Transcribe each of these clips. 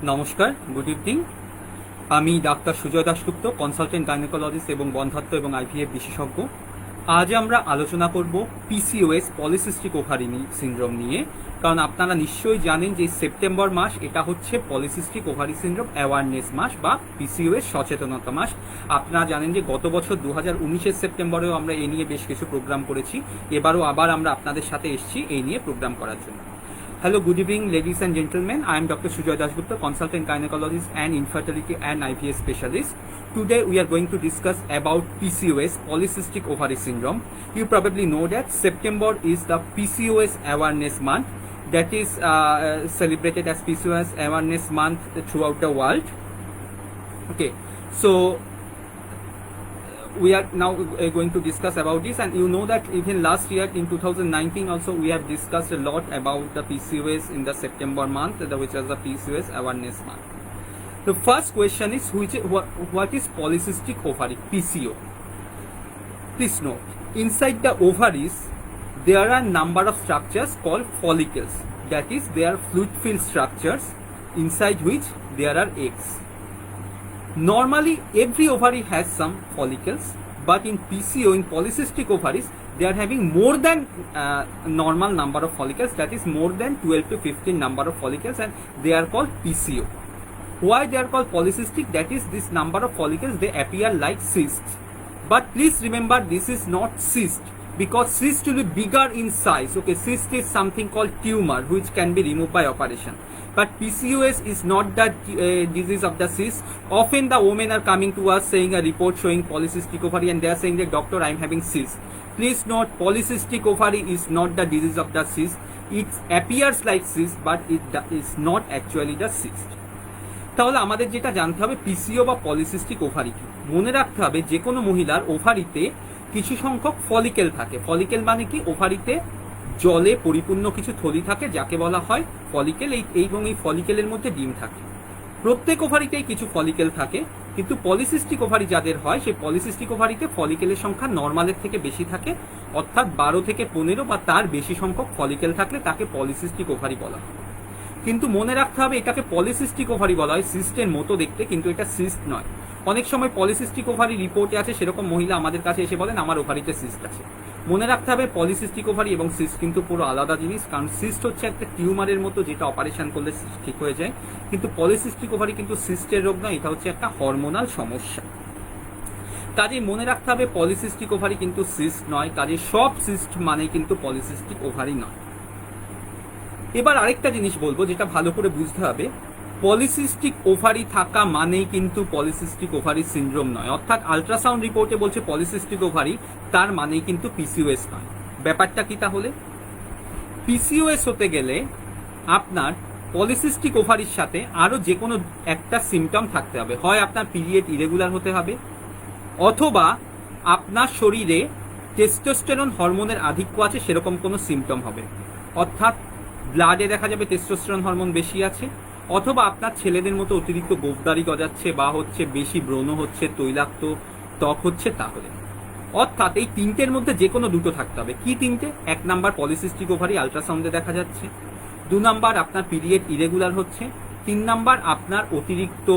নমস্কার, good evening. আমি doctor Sujoy Dasgupta, consultant gynaecologist এবং বন্ধাত্ব এবং আইভিএফ বিশেষজ্ঞ। আজ আমরা আলোচনা করব পিসিওএস, পলিসিস্টিক ওভারি সিনড্রোম নিয়ে। কারণ আপনারা নিশ্চয়ই জানেন যে সেপ্টেম্বর মাস এটা হচ্ছে পলিসিস্টিক ওভারি সিনড্রোম অ্যাওয়ারনেস মাস বা পিসিওএস সচেতনতা মাস। আপনারা জানেন যে গত বছর 2019-এর সেপ্টেম্বরেও আমরা এই নিয়ে বেশ কিছু প্রোগ্রাম করেছি। এবারও আবার আমরা আপনাদের সাথে এসেছি এই নিয়ে প্রোগ্রাম করার জন্য। Hello, good evening, ladies and gentlemen. I am Dr. Sujoy Dasgupta, consultant gynecologist and infertility and IVF specialist. Today, we are going to discuss about PCOS, polycystic ovary syndrome. You probably know that September is the PCOS awareness month, that is celebrated as PCOS awareness month throughout the world. Okay, so we are now going to discuss about this, and you know that even last year in 2019 also we have discussed a lot about the PCOS in the September month, which was the PCOS awareness month. The first question is what is polycystic ovary, PCO? Please note, inside the ovaries there are number of structures called follicles, that is they are fluid filled structures inside which there are eggs. Normally, every ovary has some follicles, but in PCO, in polycystic ovaries, they are having more than normal number of follicles, that is more than 12 to 15 number of follicles, and they are called PCO. Why they are called polycystic? That is, this number of follicles, they appear like cysts. But please remember, this is not cyst, because cyst will be bigger in size. Okay, cyst is something called tumor, which can be removed by operation. But PCOS is not the disease of the cyst. Often the women are coming to us saying a report showing polycystic ovary, and they are saying that, doctor, I am having cyst. Please note, polycystic ovary is not the disease of the cyst. It appears like cyst, but it is not actually the cyst. তাহলে আমাদের যেটা জানতে হবে PCO বা polycystic ovary কি। মনে রাখতে হবে যে কোনো মহিলার ওভারিতে কিছু সংখ্যক ফলিকেল থাকে। ফলিকেল মানে কি? ওভারিতে জলে পরিপূর্ণ কিছু থলি থাকে যাকে বলা হয় ফলিকেল। এবং এই ফলিকেলের মধ্যে ডিম থাকে। প্রত্যেক ওভারিতেই কিছু ফলিকেল থাকে, কিন্তু পলিসিস্টিক ওভারি যাদের হয় সেই পলিসিস্টিক ওভারিতে ফলিকেলের সংখ্যা নর্মালের থেকে বেশি থাকে, অর্থাৎ 12 থেকে 15 বা তার বেশি সংখ্যক ফলিকেল থাকলে তাকে পলিসিস্টিক ওভারি বলা হয়। কিন্তু মনে রাখতে হবে এটাকে পলিসিস্টিক ওভারি বলা হয়, সিস্টের মতো দেখতে, কিন্তু এটা সিস্ট নয়। অনেক সময় পলিসিস্টিক ওভারি রিপোর্টে আছে সেরকম মহিলা আমাদের কাছে এসে বলেন আমার ওভারিতে সিস্ট আছে। মনে রাখতে হবে পলিসিস্টিক ওভারি এবং সিস্ট কিন্তু পুরো আলাদা জিনিস। কারণ সিস্ট হচ্ছে একটা টিউমারের মতো যেটা অপারেশন করলে ঠিক হয়ে যায়, কিন্তু পলিসিস্টিক ওভারি কিন্তু সিস্টের রোগ নয়, এটা হচ্ছে একটা হরমোনাল সমস্যা। কাজেই মনে রাখতে হবে পলিসিস্টিক ওভারি কিন্তু সিস্ট নয়, কাজেই সব সিস্ট মানে কিন্তু পলিসিস্টিক ওভারি নয়। এবার আরেকটা জিনিস বলবো যেটা ভালো করে বুঝতে হবে, পলিসিস্টিক ওভারি থাকা মানেই কিন্তু পলিসিস্টিক ওভারি সিনড্রোম নয়। অর্থাৎ আল্ট্রাসাউন্ড রিপোর্টে বলছে পলিসিস্টিক ওভারি, তার মানেই কিন্তু পিসিওএস নয়। ব্যাপারটা কি তাহলে? পিসিওএস হতে গেলে আপনার পলিসিস্টিক ওভারির সাথে আরো যে কোনো একটা সিমটম থাকতে হবে। হয় আপনার পিরিয়ড ইরেগুলার হতে হবে, অথবা আপনার শরীরে টেস্টোস্টেরন হরমোনের আধিক্য আছে সেরকম কোনো সিমটম হবে। অর্থাৎ ব্লাডে দেখা যাবে টেস্টোস্টেরন হরমোন বেশি আছে, অথবা আপনার ছেলেদের মতো অতিরিক্ত গোফদারি গজাচ্ছে, বা হচ্ছে বেশি ব্রণ হচ্ছে, তৈলাক্ত ত্বক হচ্ছে। তাহলে অর্থাৎ এই তিনটের মধ্যে যে কোনো দুটো থাকতে হবে। কি তিনটে? 1 নাম্বার পলিসিস্টিক ওভারি আল্ট্রাসাউন্ডে দেখা যাচ্ছে, 2 নাম্বার আপনার পিরিয়ড ইরেগুলার হচ্ছে, 3 নাম্বার আপনার অতিরিক্ত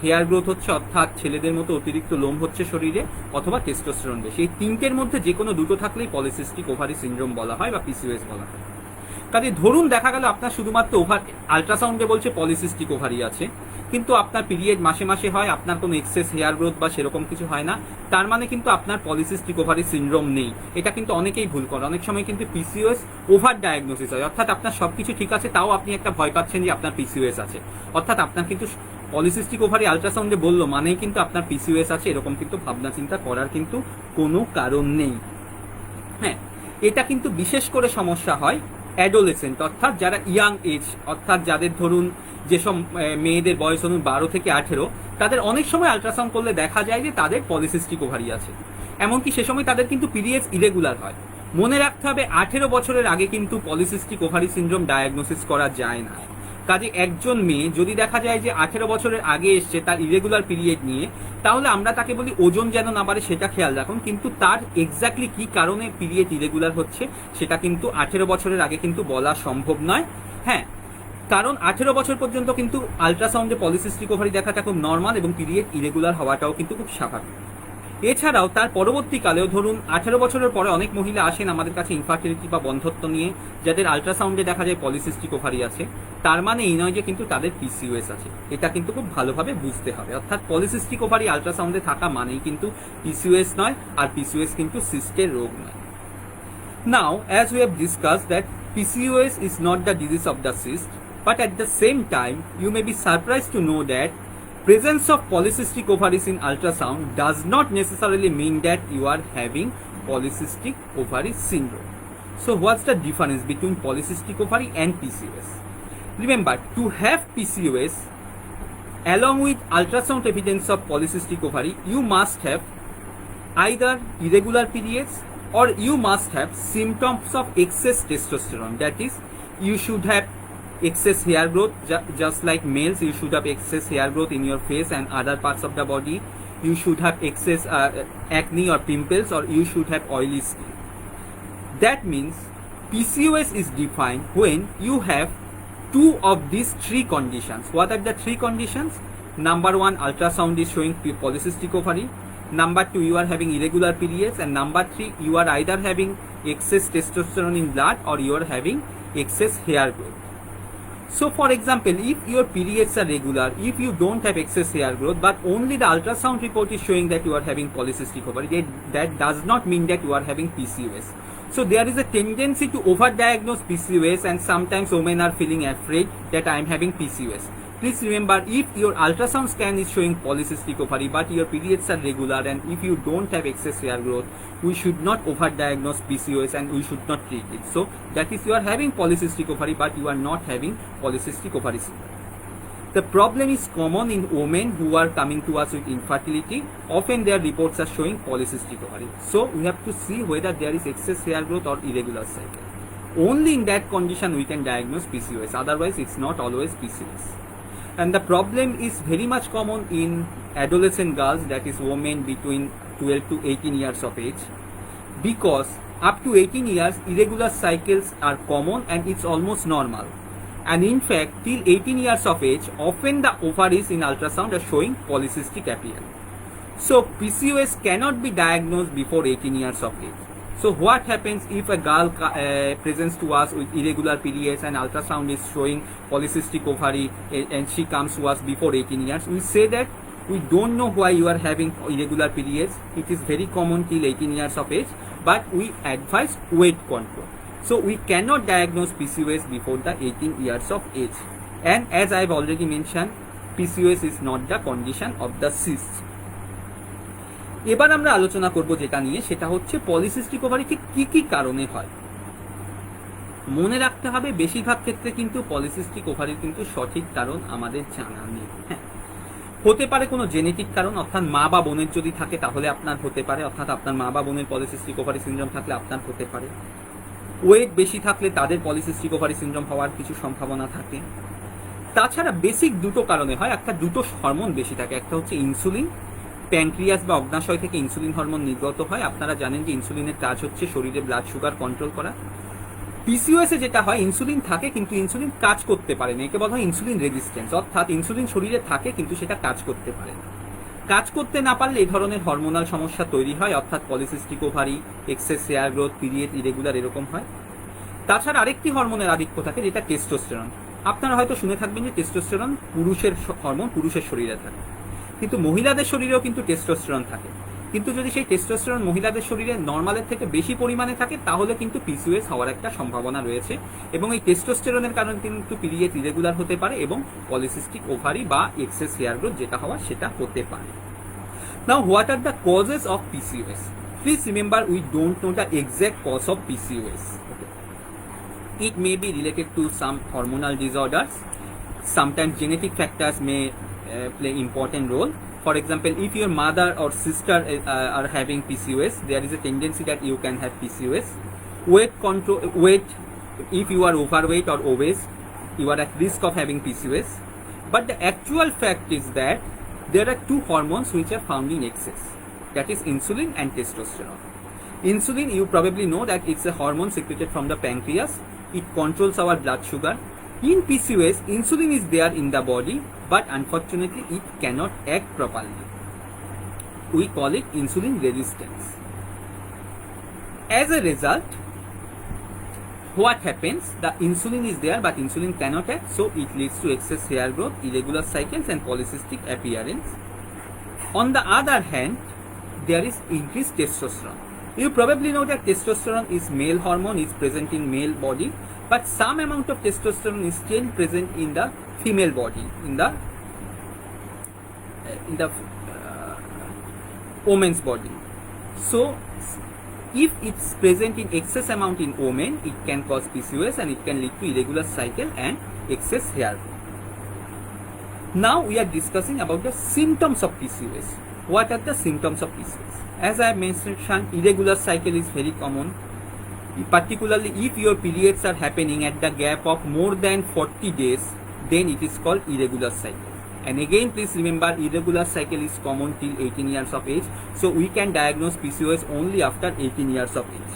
হেয়ার গ্রোথ হচ্ছে, অর্থাৎ ছেলেদের মতো অতিরিক্ত লোম হচ্ছে শরীরে, অথবা টেস্টোস্টেরন বেশি। এই তিনটের মধ্যে যে কোনো দুটো থাকলেই পলিসিস্টিক ওভারি সিনড্রোম বলা হয় বা পিসিওএস বলা হয়। কাজে ধরুন দেখা গেল আপনার শুধুমাত্র আল্ট্রাসাউন্ডে বলছে পলিসিস্টিক ওভারি আছে, কিন্তু আপনার পিরিয়ড মাসে মাসে হয়, আপনার কোনো এক্সেস হেয়ার গ্রোথ বা সেরকম কিছু হয় না, তার মানে কিন্তু আপনার পলিসিস্টিক ওভারি সিনড্রোম নেই। এটা কিন্তু অনেকেই ভুল করে। অনেক সময় কিন্তু পিসিওএস ওভার ডায়াগনোসিস হয়, অর্থাৎ আপনার সবকিছু ঠিক আছে তাও আপনি একটা ভয় পাচ্ছেন যে আপনার পিসিওএস আছে। অর্থাৎ আপনার কিন্তু পলিসিস্টিক ওভারি আল্ট্রাসাউন্ডে বললো মানেই কিন্তু আপনার পিসিওএস আছে, এরকম কিন্তু ভাবনা চিন্তা করার কিন্তু কোনো কারণ নেই। হ্যাঁ, এটা কিন্তু বিশেষ করে সমস্যা হয় অ্যাডোলেসেন্ট, অর্থাৎ যারা ইয়াং এজ, অর্থাৎ যাদের ধরুন যেসব মেয়েদের বয়স ধরুন 12 থেকে 18, তাদের অনেক সময় আল্ট্রাসাউন্ড করলে দেখা যায় যে তাদের পলিসিস্টিক ওভারি আছে। এমনকি সে সময় তাদের কিন্তু পিরিয়ডস ইরেগুলার হয়। মনে রাখতে হবে 18 বছরের আগে কিন্তু পলিসিস্টিক ওভারি সিনড্রোম ডায়াগনোসিস করা যায় না। কাজে একজন মেয়ে যদি দেখা যায় যে 18 বছরের আগে এসছে তার ইরেগুলার পিরিয়ড নিয়ে, তাহলে আমরা তাকে বলি ওজন যেন না বাড়ে সেটা খেয়াল রাখুন, কিন্তু তার এক্স্যাক্টলি কি কারণে পিরিয়ড ইরেগুলার হচ্ছে সেটা কিন্তু 18 বছরের আগে কিন্তু বলা সম্ভব নয়। হ্যাঁ, কারণ 18 বছর পর্যন্ত কিন্তু আলট্রাসাউন্ডে পলিসিস্টিক ওভারি দেখাটা খুব নর্মাল এবং পিরিয়ড ইরেগুলার হওয়াটাও কিন্তু খুব স্বাভাবিক। এছাড়াও তার পরবর্তীকালেও ধরুন 18 বছরের পরে অনেক মহিলা আসেন আমাদের কাছে ইনফার্টিলিটি বা বন্ধ্যত্ব নিয়ে, যাদের আলট্রাসাউন্ডে দেখা যায় পলিসিস্টিক ওভারি আছে। তার মানে এই নয় যে কিন্তু তাদের পিসিওএস আছে, এটা কিন্তু খুব ভালোভাবে বুঝতে হবে। অর্থাৎ পলিসিস্টিক ওভারি আলট্রাসাউন্ডে থাকা মানেই কিন্তু পিসিওএস নয়, আর পিসিওএস কিন্তু সিস্টের রোগ নয়। Now, as we have discussed that PCOS is not the disease of the cyst, but at the same time, you may be surprised to know that presence of polycystic ovaries in ultrasound does not necessarily mean that you are having polycystic ovary syndrome. So, what's the difference between polycystic ovary and PCOS? Remember, to have PCOS, along with ultrasound evidence of polycystic ovary, you must have either irregular periods or you must have symptoms of excess testosterone. That is, you should have excess hair growth, just like males, you should have excess hair growth in your face and other parts of the body. You should have excess acne or pimples, or you should have oily skin. That means PCOS is defined when you have two of these three conditions. What are the three conditions? Number one, ultrasound is showing polycystic ovary. Number two, you are having irregular periods, and number three, you are either having excess testosterone in blood or you are having excess hair growth. So for example, if your periods are regular, if you don't have excess hair growth, but only the ultrasound report is showing that you are having polycystic ovary, that does not mean that you are having PCOS. So there is a tendency to overdiagnose PCOS, and sometimes women are feeling afraid that I am having PCOS. Please remember, if your ultrasound scan is showing polycystic ovary but your periods are regular, and if you don't have excess hair growth, we should not overdiagnose PCOS and we should not treat it. So that is, you are having polycystic ovary but you are not having polycystic ovary syndrome. The problem is common in women who are coming to us with infertility. Often their reports are showing polycystic ovary. So we have to see whether there is excess hair growth or irregular cycle. Only in that condition we can diagnose PCOS. Otherwise, it's not always PCOS. And the problem is very much common in adolescent girls, that is women between 12 to 18 years of age, because up to 18 years irregular cycles are common and it's almost normal. And in fact, till 18 years of age, often the ovaries in ultrasound are showing polycystic appearance. So PCOS cannot be diagnosed before 18 years of age. So what happens if a girl presents to us with irregular periods and ultrasound is showing polycystic ovary, and she comes to us before 18 years? We say that we don't know why you are having irregular periods. It is very common till 18 years of age, but we advise weight control. So we cannot diagnose PCOS before the 18 years of age. And as I have already mentioned, PCOS is not the condition of the cyst. এবার আমরা আলোচনা করব যেটা নিয়ে, সেটা হচ্ছে polycystic ovary কি কি কারণে হয়। মনে রাখতে হবে, বেশিরভাগ ক্ষেত্রে কিন্তু পলিসিস্টিক ওভারির কিন্তু সঠিক কারণ আমাদের জানা নেই। হ্যাঁ, হতে পারে কোনো জেনেটিক কারণ, অর্থাৎ মা বা বোনের যদি থাকে তাহলে আপনার হতে পারে, অর্থাৎ আপনার মা বা বোনের পলিসিস্টিক ওভারি সিনড্রোম থাকলে আপনার হতে পারে। ওয়েট বেশি থাকলে তাদের পলিসিস্টিক ওভারি সিনড্রোম হওয়ার কিছু সম্ভাবনা থাকে। তাছাড়া বেসিক দুটো কারণে হয়, একটা দুটো হরমোন বেশি থাকে, একটা হচ্ছে ইনসুলিন। প্যানক্রিয়াস বা অগ্নাশয় থেকে ইনসুলিন হরমোন নির্গত হয়। আপনারা জানেন যে ইনসুলিনের কাজ হচ্ছে শরীরে ব্লাড সুগার কন্ট্রোল করা। পিসিওএস এ যেটা হয়, ইনসুলিন থাকে কিন্তু ইনসুলিন কাজ করতে পারে না, একে বলা হয় ইনসুলিন রেজিস্ট্যান্স, অর্থাৎ ইনসুলিন শরীরে থাকে কিন্তু সেটা কাজ করতে পারে না। কাজ করতে না পারলে এই ধরনের হরমোনাল সমস্যা তৈরি হয়, অর্থাৎ polycystic ovary, excess hair growth, period irregular এরকম হয়। তাছাড়া আরেকটি হরমোনের আধিক্য থাকে, যেটা টেস্টোস্টেরন। আপনারা হয়তো শুনে থাকবেন যে টেস্টোস্টেরন পুরুষের হরমোন, পুরুষের শরীরে থাকে, কিন্তু মহিলাদের শরীরেও কিন্তু টেস্টোস্টেরন থাকে। কিন্তু যদি সেই টেস্টোস্টেরন মহিলাদের শরীরে নর্মালের থেকে বেশি পরিমাণে থাকে তাহলে কিন্তু পিসিওএস হওয়ার একটা সম্ভাবনা রয়েছে, এবং এই টেস্টোস্টেরনের কারণে কিন্তু পিরিয়ড ইরেগুলার হতে পারে এবং পলিসিস্টিক ওভারি বা এক্সেস হেয়ার গ্রোথ যেটা হওয়া সেটা হতে পারে। Now, what are the causes of PCOS? Please remember, we don't know the exact cause of PCOS. It may be related to some hormonal disorders. Sometimes genetic factors may play important role. For example, if your mother or sister are having PCOS, there is a tendency that you can have PCOS. Weight control, if you are overweight or obese, you are at risk of having PCOS. But the actual fact is that there are two hormones which are found in excess, that is insulin and testosterone. Insulin, you probably know that it's a hormone secreted from the pancreas. It controls our blood sugar. In PCOS, insulin is there in the body, but unfortunately it cannot act properly. We call it insulin resistance. As a result, what happens? The insulin is there, but insulin cannot act, so it leads to excess hair growth, irregular cycles, and polycystic appearance. On the other hand, there is increased testosterone. You probably know that testosterone is male hormone, is present in male body, but some amount of testosterone is still present in the female body, in the woman's body. So if it's present in excess amount in women, it can cause PCOS and it can lead to irregular cycle and excess hair growth. Now we are discussing about the symptoms of PCOS. What are the symptoms of PCOS? As I mentioned, irregular cycle is very common. Particularly if your periods are happening at the gap of more than 40 days, then it is called irregular cycle. And again, please remember, irregular cycle is common till 18 years of age. So we can diagnose PCOS only after 18 years of age.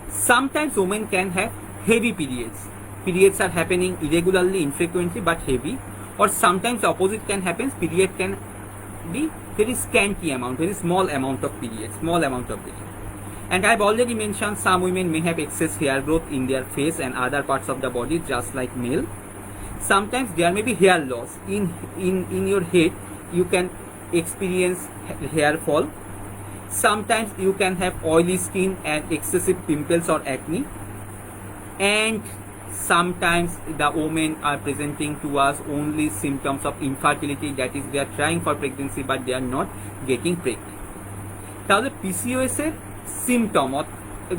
Sometimes women can have heavy periods. Periods are happening irregularly, infrequently, but heavy. Or sometimes the opposite can happen. Period can be very scanty amount, very small amount of period, small amount of period. And I've already mentioned some women may have excess hair growth in their face and other parts of the body, just like male. Sometimes there may be hair loss. In your head, you can experience hair fall. Sometimes you can have oily skin and excessive pimples or acne. And sometimes the women are presenting to us only symptoms of infertility, that is, they are trying for pregnancy but they are not getting pregnant. তাহলে PCOS এর symptom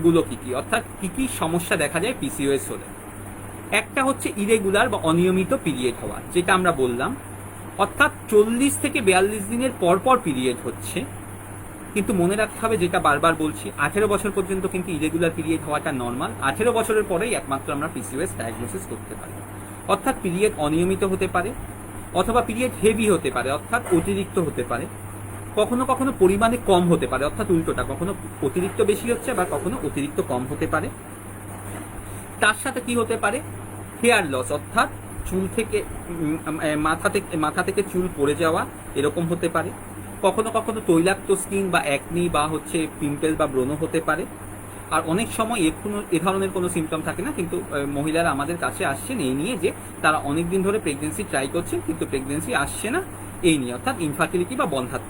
গুলো কি কি, অর্থাৎ কি কি সমস্যা দেখা যায় PCOS হলে? একটা হচ্ছে ইরেগুলার বা অনিয়মিত পিরিয়ড হওয়া, যেটা আমরা বললাম, অর্থাৎ 40 থেকে 42 দিনের পর পর পিরিয়ড হচ্ছে। কিন্তু মনে রাখতে হবে, যেটা বারবার বলছি, 18 বছর পর্যন্ত কিন্তু ইরেগুলার পিরিয়ড হওয়াটা নর্মাল। 18 বছরের পরেই একমাত্র আমরা PCOS ডায়াগনোসিস করতে পারি। অর্থাৎ পিরিয়ড অনিয়মিত হতে পারে, অথবা পিরিয়ড হেভি হতে পারে, অর্থাৎ অতিরিক্ত হতে পারে, কখনো কখনো পরিমাণে কম হতে পারে, অর্থাৎ উল্টোটা, কখনো অতিরিক্ত বেশি হচ্ছে বা কখনো অতিরিক্ত কম হতে পারে। তার সাথে কি হতে পারে? হেয়ার লস, অর্থাৎ চুল থেকে মাথা থেকে চুল পড়ে যাওয়া, এরকম হতে পারে। কখনো কখনো তৈলাক্ত স্কিন বা অ্যাকনি বা হচ্ছে পিম্পল বা ব্রণ হতে পারে। আর অনেক সময় এ ধরনের কোনো সিমটম থাকে না, কিন্তু মহিলারা আমাদের কাছে আসছেন এই নিয়ে যে তারা অনেক দিন ধরে প্রেগনেন্সি ট্রাই করছেন কিন্তু প্রেগনেন্সি আসছে না, এই নিয়ে, অর্থাৎ ইনফার্টিলিটি বা বন্ধ্যাত্ব।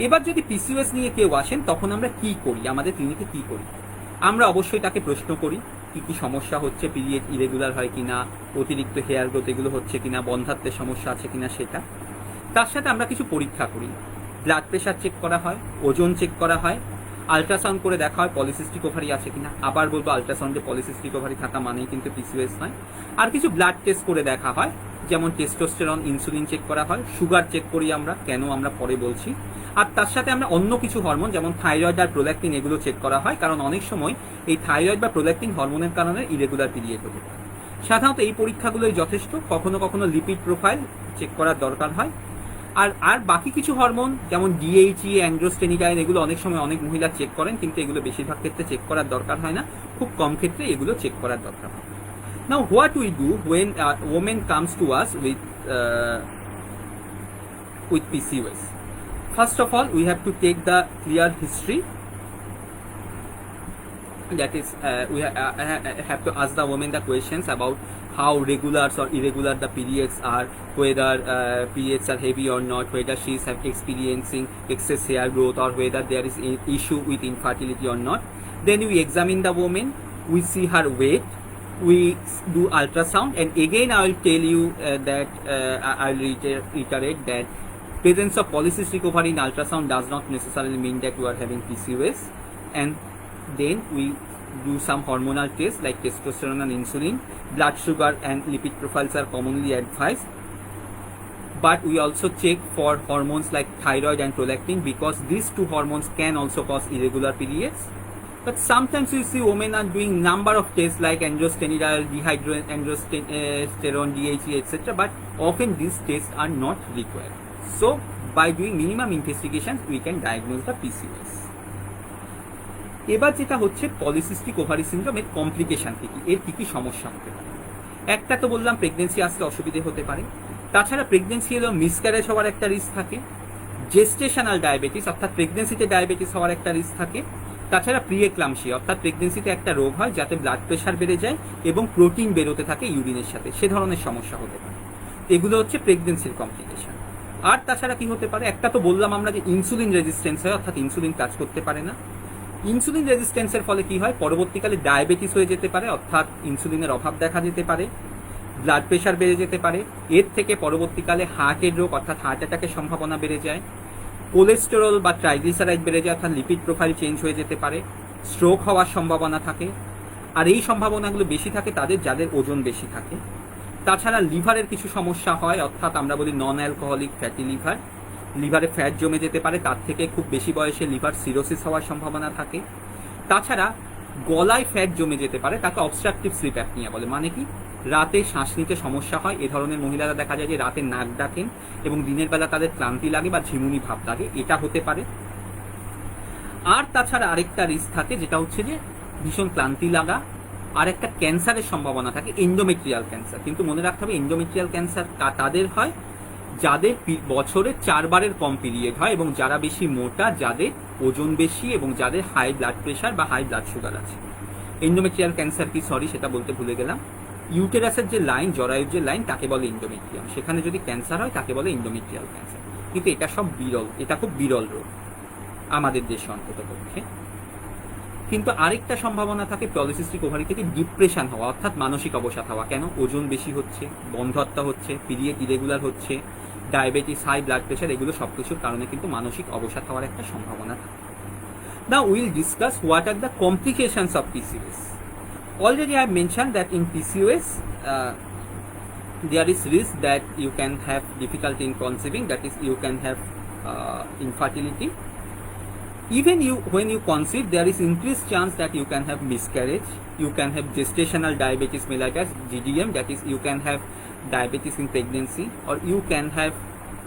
এবার যদি PCOS নিয়ে কেউ আসেন, তখন আমরা কি করি, আমাদের ক্লিনিকে কি করি? আমরা অবশ্যই তাকে প্রশ্ন করি কি কি সমস্যা হচ্ছে, পিরিয়ড ইরেগুলার হয় কিনা, অতিরিক্ত হেয়ার গ্রোথ এগুলো হচ্ছে কিনা, বন্ধ্যাত্বের সমস্যা আছে কিনা সেটা। তার সাথে আমরা কিছু পরীক্ষা করি, ব্লাড প্রেশার চেক করা হয়, ওজন চেক করা হয়, আলট্রাসাউন্ড করে দেখা হয় পলিসিস্টিক ওভারি আছে কিনা। আবার বলবো, আলট্রাসাউন্ডে পলিসিস্টিক ওভারি থাকা মানেই কিন্তু PCOS নয়। আর কিছু ব্লাড টেস্ট করে দেখা হয়, যেমন টেস্টোস্টেরন, ইনসুলিন চেক করা হয়, সুগার চেক করি আমরা, কেন আমরা পরে বলছি। আর তার সাথে আমরা অন্য কিছু হরমোন যেমন থাইরয়েড আর প্রোল্যাক্টিন এগুলো চেক করা হয়, কারণ অনেক সময় এই থাইরয়েড বা প্রোল্যাক্টিন হরমোনের কারণে ইরেগুলার পিরিয়ড হতে পারে। সাধারণত এই পরীক্ষাগুলোই যথেষ্ট। কখনো কখনো লিপিড প্রোফাইল চেক করার দরকার হয়। আর বাকি কিছু হরমোন যেমন DHE, অ্যান্ড্রোস্টেনিডাইন, এগুলো অনেক সময় অনেক মহিলা চেক করেন, কিন্তু এগুলো বেশিরভাগ ক্ষেত্রে চেক করার দরকার হয় না, খুব কম ক্ষেত্রে এগুলো চেক করার দরকার হয়। Now what we do when a woman comes to us with PCOS? First of all, we have to take the clear history. That is, we have to ask the woman the questions about how regular or irregular the periods are, whether periods are heavy or not, whether she is experiencing excess hair growth, or whether there is an issue with infertility or not. Then we examine the woman, we see her weight, we do ultrasound, and again I will tell you that I will reiterate that presence of polycystic ovary in ultrasound does not necessarily mean that you are having PCOS. And then we do some hormonal tests like testosterone and insulin. Blood sugar and lipid profiles are commonly advised, but we also check for hormones like thyroid and prolactin, because these two hormones can also cause irregular periods. But sometimes you see women are doing number of tests like androstenediol, dihydroandrosterone, DHE, etc. But often these tests are not required. So by doing minimum investigations, we can diagnose the PCOS. এবার যেটা হচ্ছে polycystic ovary syndrome, এর complication কি কি, এর কি কি সমস্যা হতে পারে। একটা তো বললাম প্রেগনেন্সি আসতে অসুবিধে হতে পারে, তাছাড়া প্রেগনেন্সি হলেও মিসক্যারেজ হওয়ার একটা রিস্ক থাকে, জেস্টেশনাল ডায়াবেটিস অর্থাৎ প্রেগনেন্সিতে ডায়াবেটিস হওয়ার একটা রিস্ক থাকে, তাছাড়া প্রিএক্লামসিয়া অর্থাৎ প্রেগনেন্সিতে একটা রোগ হয় যাতে ব্লাড প্রেশার বেড়ে যায় এবং প্রোটিন বেরোতে থাকে ইউরিনের সাথে, সে ধরনের সমস্যা হতে পারে। এগুলো হচ্ছে প্রেগনেন্সির কমপ্লিকেশন। আর তাছাড়া কি হতে পারে, একটা তো বললাম আমরা যে ইনসুলিন রেজিস্ট্যান্স হয় অর্থাৎ ইনসুলিন কাজ করতে পারে না। ইনসুলিন রেজিস্ট্যান্সের ফলে কি হয়, পরবর্তীকালে ডায়াবেটিস হয়ে যেতে পারে অর্থাৎ ইনসুলিনের অভাব দেখা যেতে পারে, ব্লাড প্রেশার বেড়ে যেতে পারে, এর থেকে পরবর্তীকালে হার্টের রোগ অর্থাৎ হার্ট অ্যাটাকের সম্ভাবনা বেড়ে যায়, কোলেস্টেরল বা ট্রাইগ্লিসারাইড বেড়ে যায় অর্থাৎ লিপিড প্রোফাইল চেঞ্জ হয়ে যেতে পারে, স্ট্রোক হওয়ার সম্ভাবনা থাকে। আর এই সম্ভাবনাগুলো বেশি থাকে তাদের যাদের ওজন বেশি থাকে। তাছাড়া লিভারের কিছু সমস্যা হয় অর্থাৎ আমরা বলি নন অ্যালকোহলিক ফ্যাটি লিভার, লিভারে ফ্যাট জমে যেতে পারে, তার থেকে খুব বেশি বয়সে লিভার সিরোসিস হওয়ার সম্ভাবনা থাকে। তাছাড়া গলায় ফ্যাট জমে যেতে পারে, তাকে অবস্ট্রাকটিভ স্লিপ অ্যাপনিয়া বলে। মানে কি, রাতে শ্বাস নিতে সমস্যা হয়, এ ধরনের মহিলারা দেখা যায় যে রাতে নাক ডাকেন এবং দিনের বেলা তাদের ক্লান্তি লাগে বা ঝিমুনি ভাব লাগে, এটা হতে পারে। আর তাছাড়া আরেকটা রিস্ক থাকে যেটা হচ্ছে যে ভীষণ ক্লান্তি লাগা, আর একটা ক্যান্সারের সম্ভাবনা থাকে, এন্ডোমেট্রিয়াল ক্যান্সার। কিন্তু মনে রাখতে হবে এন্ডোমেট্রিয়াল ক্যান্সার তাদের হয় যাদের বছরে 4 বারের কম পিরিয়ড হয় এবং যারা বেশি মোটা, যাদের ওজন বেশি এবং যাদের হাই ব্লাড প্রেশার বা হাই ব্লাড সুগার আছে। এন্ডোমেট্রিয়াল ক্যান্সার কি, সরি সেটা বলতে ভুলে গেলাম, ইউটেরাসের যে লাইন, জরায়ুর যে লাইন, তাকে বলে এন্ডোমেট্রিয়াম। সেখানে যদি ক্যান্সার হয় তাকে বলে এন্ডোমেট্রিয়াল ক্যান্সার। কিন্তু এটা সব বিরল, এটা খুব বিরল রোগ আমাদের দেশে অন্তত পক্ষে। কিন্তু আরেকটা সম্ভাবনা থাকে পলিসিস্টিক ওভারি থেকে ডিপ্রেশন হওয়া অর্থাৎ মানসিক অবসাদ হওয়া। কেন? ওজন বেশি হচ্ছে, বন্ধ্যত্ব হচ্ছে, পিরিয়ড ইরেগুলার হচ্ছে, ডায়াবেটিস, হাই ব্লাড প্রেশার, এগুলো সবকিছুর কারণে কিন্তু মানসিক অবসাদ হওয়ার একটা সম্ভাবনা থাকে। Now we will discuss what are the complications of PCOS. Already I have mentioned that in PCOS there is risk that you can have difficulty in conceiving, that is you can have infertility. Even when you conceive, there is increased chance that you can have miscarriage, you can have gestational diabetes mellitus GDM, that is you can have diabetes in pregnancy, or you can have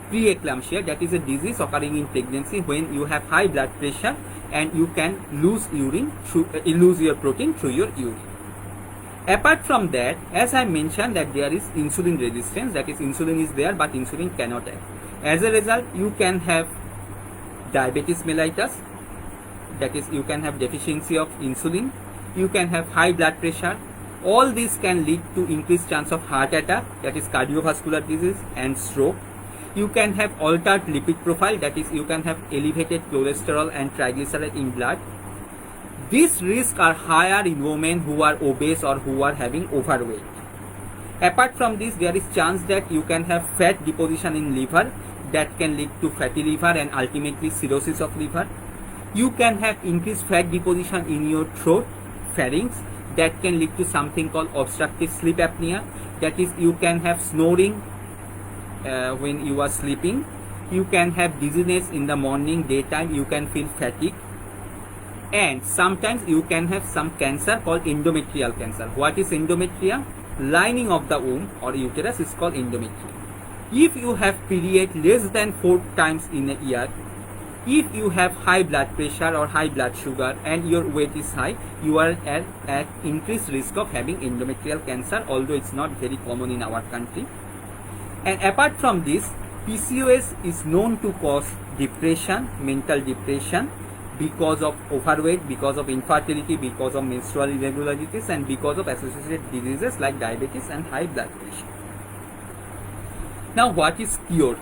preeclampsia, that is a disease occurring in pregnancy when you have high blood pressure and you can lose your protein through your urine. Apart from that, as I mentioned that there is insulin resistance, that is insulin is there but insulin cannot act. As a result, you can have diabetes mellitus, that is you can have deficiency of insulin, you can have high blood pressure. All these can lead to increased chance of heart attack, that is cardiovascular disease, and stroke. You can have altered lipid profile, that is you can have elevated cholesterol and triglyceride in blood. These risks are higher in women who are obese or who are having overweight. Apart from this, there is chance that you can have fat deposition in liver that can lead to fatty liver and ultimately cirrhosis of liver. You can have increased fat deposition in your throat, pharynx, that can lead to something called obstructive sleep apnea, that is you can have snoring when you are sleeping. You can have dizziness in the morning, daytime, you can feel fatigue, and sometimes you can have some cancer called endometrial cancer. What is endometria? Lining of the womb or uterus is called endometrium. If you have period less than 4 times in a year, if you have high blood pressure or high blood sugar and your weight is high, you are at increased risk of having endometrial cancer, although it's not very common in our country. And apart from this, PCOS is known to cause depression, mental depression, because of overweight, because of infertility, because of menstrual irregularities, and because of associated diseases like diabetes and high blood pressure. Now, what is cure?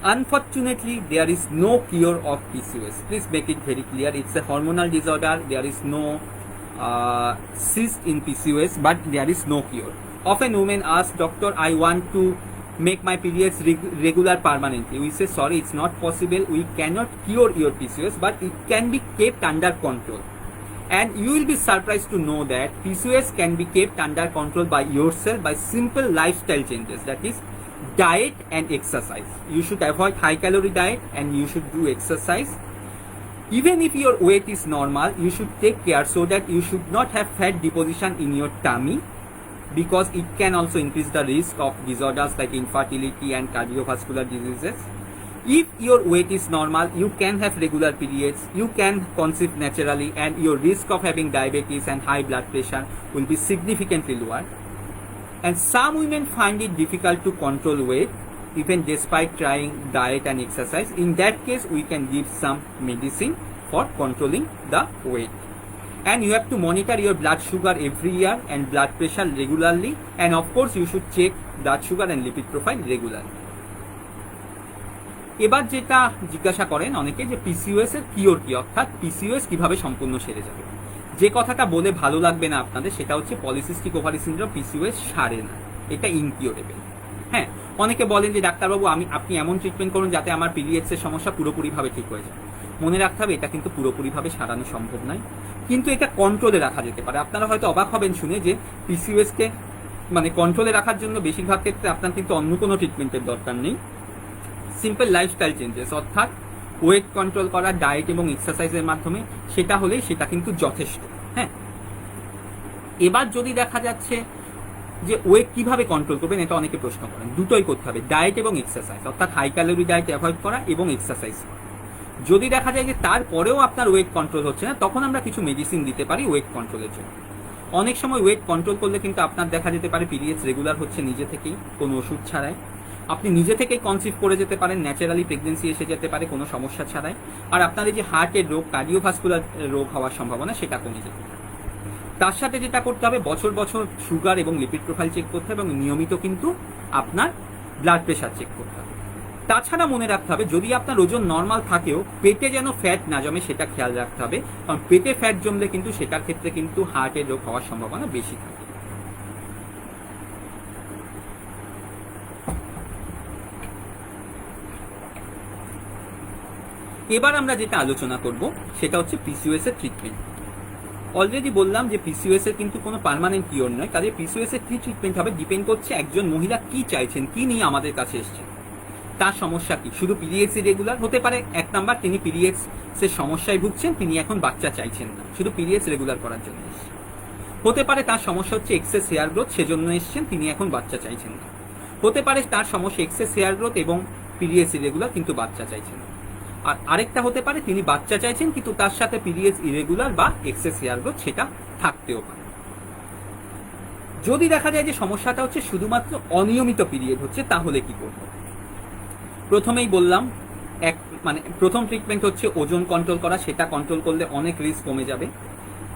Unfortunately, there is no cure of PCOS. Please make it very clear. It's a hormonal disorder. There is no cyst in PCOS, but there is no cure. Often women ask, doctor, I want to make my periods regular permanently. We say, sorry, it's not possible. We cannot cure your PCOS, but it can be kept under control. And you will be surprised to know that PCOS can be kept under control by yourself by simple lifestyle changes, that is diet and exercise. You should avoid high calorie diet and you should do exercise. Even if your weight is normal, you should take care so that you should not have fat deposition in your tummy, because it can also increase the risk of disorders like infertility and cardiovascular diseases. If your weight is normal, you can have regular periods, you can conceive naturally, and your risk of having diabetes and high blood pressure will be significantly lower. And some women find it difficult to control weight even despite trying diet and exercise. In that case, we can give some medicine for controlling the weight. And you have to monitor your blood sugar every year and blood pressure regularly, and of course you should check blood sugar and lipid profile regularly. এবার যেটা জিজ্ঞাসা করেন অনেকে যে PCOS এর cure কি, অর্থাৎ PCOS কিভাবে সম্পূর্ণ সেরে যাবে। যে কথাটা বলে ভালো লাগবে না আপনাদের সেটা হচ্ছে পলিসিস্টিক ওভারি সিনড্রোম পিসিওএস সারে না, এটা ইনকিউরেবল। হ্যাঁ, অনেকে বলেন যে ডাক্তারবাবু আপনি এমন ট্রিটমেন্ট করুন যাতে আমার পিরিয়ডস এর সমস্যা পুরোপুরিভাবে ঠিক হয়ে যায়। মনে রাখতে হবে এটা কিন্তু পুরোপুরিভাবে সারানো সম্ভব নয়, কিন্তু এটা কন্ট্রোলে রাখা যেতে পারে। আপনারা হয়তো অবাক হবেন শুনে যে পিসিওএস কে মানে কন্ট্রোলে রাখার জন্য বেশিরভাগ ক্ষেত্রে আপনার কিন্তু অন্য কোনো ট্রিটমেন্টের দরকার নেই। সিম্পল লাইফস্টাইল চেঞ্জেস অর্থাৎ ওয়েট কন্ট্রোল করা, ডায়েট এবং এক্সারসাইজের মাধ্যমে সেটা হলেই সেটা কিন্তু যথেষ্ট। হ্যাঁ, এবার যদি দেখা যাচ্ছে যে ওয়েট কিভাবে কন্ট্রোল করবেন, এটা অনেকে প্রশ্ন করেন। দুটোই করতে হবে, ডায়েট এবং এক্সারসাইজ, অর্থাৎ হাই ক্যালোরি ডায়েট অ্যাভয়েড করা এবং এক্সারসাইজ করা। যদি দেখা যায় যে তারপরেও আপনার ওয়েট কন্ট্রোল হচ্ছে না, তখন আমরা কিছু মেডিসিন দিতে পারি ওয়েট কন্ট্রোলের জন্য। অনেক সময় ওয়েট কন্ট্রোল করলে কিন্তু আপনার দেখা যেতে পারে পিরিয়ডস রেগুলার হচ্ছে নিজে থেকেই, কোনো ওষুধ ছাড়াই। আপনি নিজে থেকেই কনসিভ করে যেতে পারেন, ন্যাচারালি প্রেগনেন্সি এসে যেতে পারে কোনো সমস্যা ছাড়াই। আর আপনার এই যে হার্টের রোগ, কার্ডিওভাস্কুলার রোগ হওয়ার সম্ভাবনা সেটা কমে যেতে পারে। তার সাথে যেটা করতে হবে, বছর বছর সুগার এবং লিপিড প্রোফাইল চেক করতে হবে এবং নিয়মিত কিন্তু আপনার ব্লাড প্রেশার চেক করতে হবে। তাছাড়া মনে রাখতে হবে যদি আপনার ওজন নর্মাল থাকেও পেটে যেন ফ্যাট না জমে সেটা খেয়াল রাখতে হবে, কারণ পেটে ফ্যাট জমলে কিন্তু সেটার ক্ষেত্রে কিন্তু হার্টের রোগ হওয়ার সম্ভাবনা বেশি থাকে। এবার আমরা যেটা আলোচনা করব সেটা হচ্ছে পিসিওএস এর ট্রিটমেন্ট। অলরেডি বললাম যে পিসিওএস এর কিন্তু কোনো পার্মানেন্ট কিওর নয়, কাজে পিসিওএস এর কি ট্রিটমেন্ট হবে ডিপেন্ড করছে একজন মহিলা কি চাইছেন, কি নিয়ে আমাদের কাছে এসেছেন, তার সমস্যা কি। শুধু পিরিয়ডস রেগুলার হতে পারে এক নাম্বার, তিনি পিরিয়ডস এর সমস্যায় ভুগছেন, তিনি এখন বাচ্চা চাইছেন না, শুধু পিরিয়ডস রেগুলার করার জন্য এসেছেন। হতে পারে তার সমস্যা হচ্ছে এক্সেস হেয়ার গ্রোথ, সেজন্য এসেছেন, তিনি এখন বাচ্চা চাইছেন না। হতে পারে তার সমস্যা এক্সেস হেয়ার গ্রোথ এবং পিরিয়ডস ইরেগুলার কিন্তু বাচ্চা চাইছেন না। আর আরেকটা হতে পারে তিনি বাচ্চা চাইছেন কিন্তু তার সাথে পিরিয়ডস ইরেগুলার বা এক্সেস হেয়ার গ্রোথ সেটা থাকতেও পারে। যদি দেখা যায় যে সমস্যাটা হচ্ছে শুধুমাত্র অনিয়মিত পিরিয়ড হচ্ছে, তাহলে কি করব? প্রথমেই বললাম প্রথম ট্রিটমেন্ট হচ্ছে ওজন কন্ট্রোল করা, সেটা কন্ট্রোল করলে অনেক রিস্ক কমে যাবে।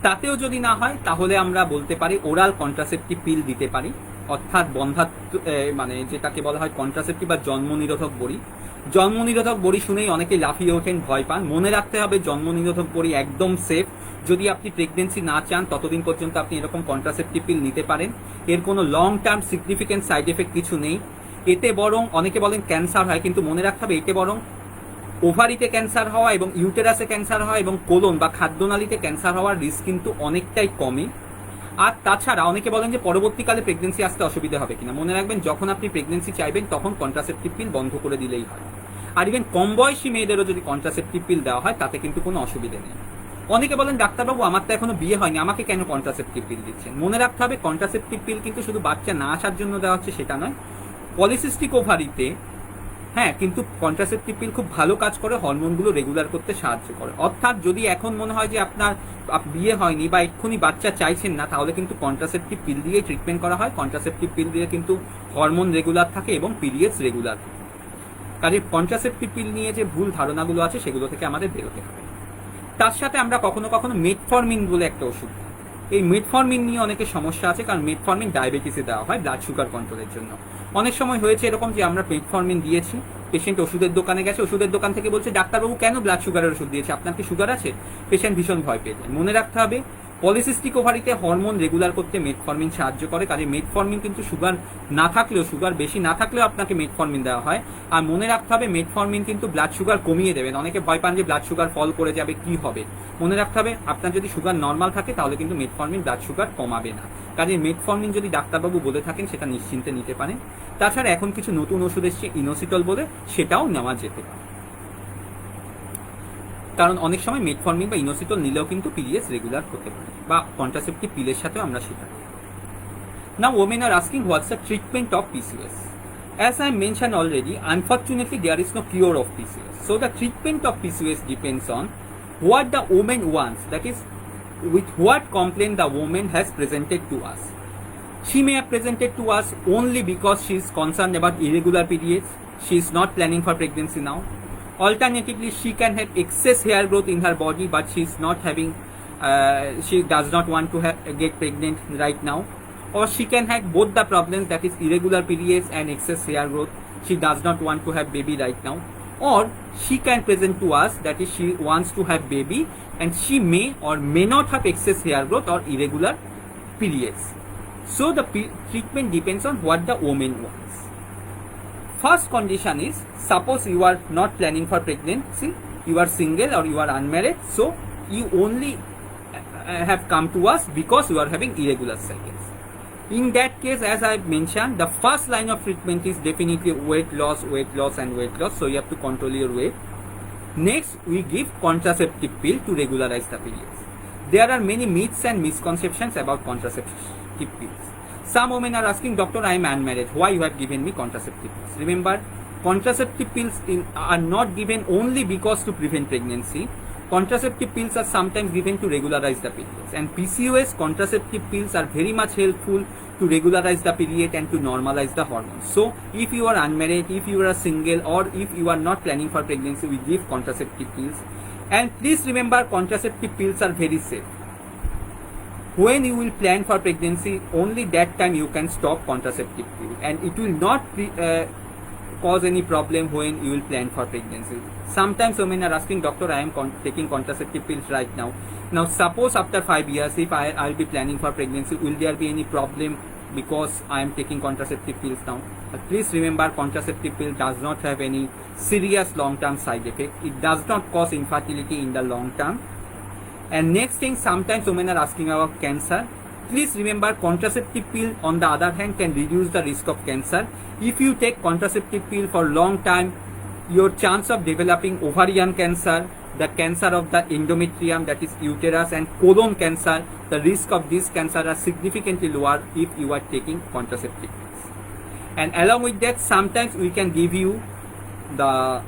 তাতেও যদি না হয় তাহলে আমরা বলতে পারি ওরাল কন্ট্রাসেপটিভ পিল দিতে পারি, অর্থাৎ যেটাকে বলা হয় কন্ট্রাসেপটিভ বা জন্ম নিরোধক বড়ি। জন্ম নিরোধক বড়ি শুনেই অনেকে লাফিয়ে ওঠেন, ভয় পান। মনে রাখতে হবে জন্ম নিরোধক বড়ি একদম সেফ। যদি আপনি প্রেগনেন্সি না চান ততদিন পর্যন্ত আপনি এরকম কন্ট্রাসেপটিভ পিল নিতে পারেন। এর কোনো long term significant side effect কিছু নেই। এতে বরং অনেকে বলেন ক্যান্সার হয়, কিন্তু মনে রাখতে হবে এতে বরং ওভারিতে ক্যান্সার হওয়া এবং ইউটেরাসে ক্যান্সার হওয়া এবং কোলন বা খাদ্যনালীতে ক্যান্সার হওয়ার রিস্ক কিন্তু অনেকটাই কমে। আর তাছাড়া অনেকে বলেন যে পরবর্তীকালে প্রেগনেন্সি আসতে অসুবিধা হবে কিনা। মনে রাখবেন যখন আপনি প্রেগনেন্সি চাইবেন তখন কন্ট্রাসেপটিভ পিল বন্ধ করে দিলেই হয়। আর ইভেন কম বয়সী মেয়েদেরও যদি কন্ট্রাসেপটিভ পিল দেওয়া হয় তাতে কিন্তু কোনো অসুবিধা নেই। অনেকে বলেন ডাক্তারবাবু আমার তো এখনো বিয়ে হয়নি, আমাকে কেন কন্ট্রাসেপটিভ পিল দিচ্ছেন? মনে রাখতে হবে কন্ট্রাসেপটিভ পিল কিন্তু শুধু বাচ্চা না আসার জন্য দেওয়া হচ্ছে সেটা নয়। পলিসিস্টিক ওভারিতে কিন্তু কন্ট্রাসেপটিভ পিল খুব ভালো কাজ করে, হরমোনগুলো রেগুলার করতে সাহায্য করে। অর্থাৎ যদি এখন মনে হয় যে আপনার বিয়ে হয়নি বা এক্ষুনি বাচ্চা চাইছেন না, তাহলে কিন্তু কন্ট্রাসেপটিভ পিল দিয়ে ট্রিটমেন্ট করা হয়। কন্ট্রাসেপটিভ পিল দিয়ে কিন্তু হরমোন রেগুলার থাকে এবং পিরিয়ডস রেগুলার থাকে। কাজে কন্ট্রাসেপটিভ পিল নিয়ে যে ভুল ধারণাগুলো আছে সেগুলো থেকে আমাদের বেরোতে হবে। তার সাথে আমরা কখনো কখনো মেটফরমিন বলে একটা ওষুধ, এই মেটফরমিন নিয়ে অনেকের সমস্যা আছে, কারণ মেটফরমিন ডায়াবেটিসে দেওয়া হয় ব্লাড সুগার কন্ট্রোলের জন্য। অনেক সময় হয়েছে এরকম যে আমরা মেটফরমিন দিয়েছি, পেশেন্ট ওষুধের দোকানে গেছে, ওষুধের দোকান থেকে বলছে ডাক্তারবাবু কেন ব্লাড সুগারের ওষুধ দিয়েছে, আপনার কি সুগার আছে? পেশেন্ট ভীষণ ভয় পেয়ে যায়। মনে রাখতে হবে পলিসিস্টিক ওভারিতে হরমোন রেগুলার করতে মেটফরমিন সাহায্য করে। কাজে মেটফরমিন কিন্তু সুগার না থাকলেও, সুগার বেশি না থাকলেও আপনাকে মেটফরমিন দেওয়া হয়। আর মনে রাখতে হবে মেটফরমিন কিন্তু ব্লাড সুগার কমিয়ে দেবেন। অনেকে ভয় পান যে ব্লাড সুগার ফল করে যাবে, কি হবে? মনে রাখতে হবে আপনার যদি সুগার নর্মাল থাকে তাহলে কিন্তু মেটফরমিন ব্লাড সুগার কমাবে না। কাজে মেটফরমিন যদি ডাক্তারবাবু বলে থাকেন সেটা নিশ্চিন্তে নিতে পারেন। তাছাড়া এখন কিছু নতুন ওষুধ এসছে ইনোসিটল বলে, সেটাও নেওয়া যেতে পারে, কারণ অনেক সময় মেটফরমিন বা ইনোসিটল নিলেও কিন্তু পিরিয়ডস রেগুলার হতে পারে, বা কন্ট্রাসেপটিভ পিলের সাথেও আমরা সেটা। Now women are asking what's the treatment of PCOS. As I mentioned already, unfortunately there is no cure of PCOS. So the treatment of PCOS depends on what the woman wants, that is with what complaint the woman has presented to us. She may have presented to us only because she is concerned about irregular periods. She is not planning for pregnancy now. Alternatively, she can have excess hair growth in her body, but she is not having, she does not want to get pregnant right now. Or she can have both the problems, that is irregular periods and excess hair growth. She does not want to have baby right now. Or she can present to us, that is she wants to have baby and she may or may not have excess hair growth or irregular periods. So the treatment depends on what the woman wants. First condition is, suppose you are not planning for pregnancy, you are single or you are unmarried, so you only have come to us because you are having irregular cycles. In that case, as I mentioned, the first line of treatment is definitely weight loss and weight loss, so you have to control your weight. Next, we give contraceptive pill to regularize the periods. There are many myths and misconceptions about contraceptive pills. Some women are asking, doctor, I am unmarried, why you have given me contraceptive pills? Remember, contraceptive pills are not given only because to prevent pregnancy. Contraceptive pills are sometimes given to regularize the periods, and PCOS contraceptive pills are very much helpful to regularize the period and to normalize the hormones. So if you are unmarried, if you are single, or if you are not planning for pregnancy, we give contraceptive pills. And please remember, contraceptive pills are very safe. When you will plan for pregnancy, only that time you can stop contraceptive pill, and it will not cause any problem when you will plan for pregnancy. Sometimes women are asking, doctor, I am taking contraceptive pills right now. Now suppose after 5 years, if I will be planning for pregnancy, will there be any problem because I am taking contraceptive pills now? But please remember, contraceptive pill does not have any serious long-term side effect. It does not cause infertility in the long term. And next thing, sometimes women are asking about cancer. Please remember, contraceptive pill on the other hand can reduce the risk of cancer. If you take contraceptive pill for long time, your chance of developing ovarian cancer, the cancer of the endometrium, that is uterus, and colon cancer, the risk of this cancer are significantly lower if you are taking contraceptive pills. And along with that, sometimes we can give you the